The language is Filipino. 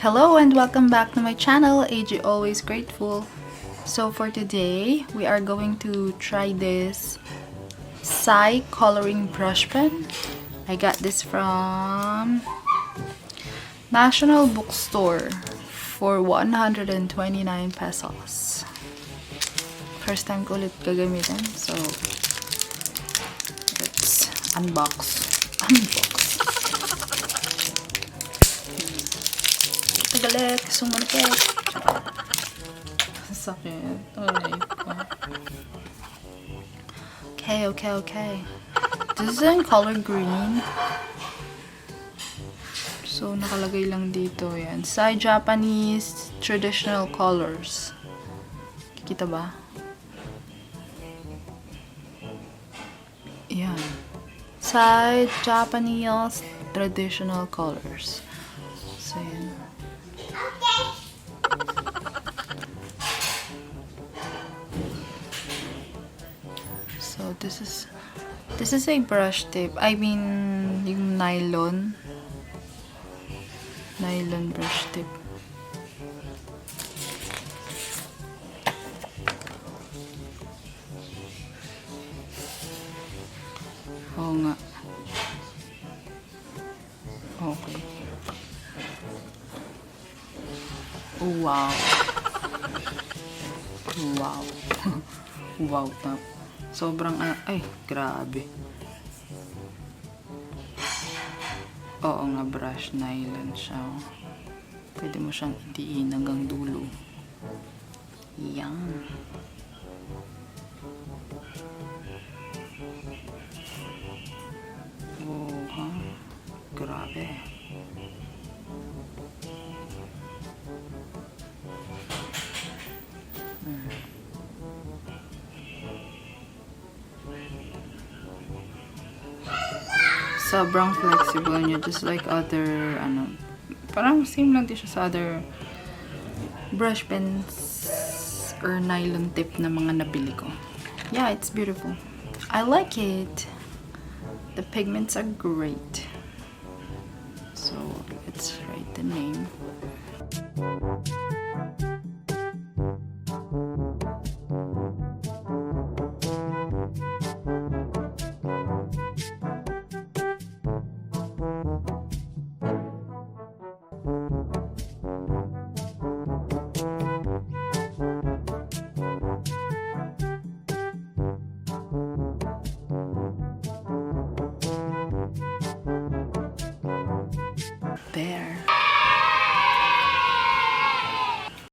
Hello and welcome back to my channel, AJ Always Grateful. So for today, we are going to try this SAI Coloring Brush Pen. I got this from National Bookstore for 129 pesos. First time ko ulit gagamitin, so let's unbox. Tagalit, sumalapit. Sakit. Alright. Okay. This is in color green. So, nakalagay lang dito. Yan. SAI Japanese Traditional Colors. Kikita ba? Yan. SAI Japanese Traditional Colors. So, yan. So this is a brush tip. I mean, yung nylon brush tip. Oo nga. Okay. Oh, wow. Wow. Wow. Sobrang, ay, grabe. Oo nga, brush nylon siya. Pwede mo siyang itiin hanggang dulo. Yan. Oh, ha? Grabe. Sobrang flexible niya, just like other, parang same lang din siya sa other brush pens or nylon tip na mga nabili ko. Yeah, it's beautiful. I like it. The pigments are great. So, let's write the name. There.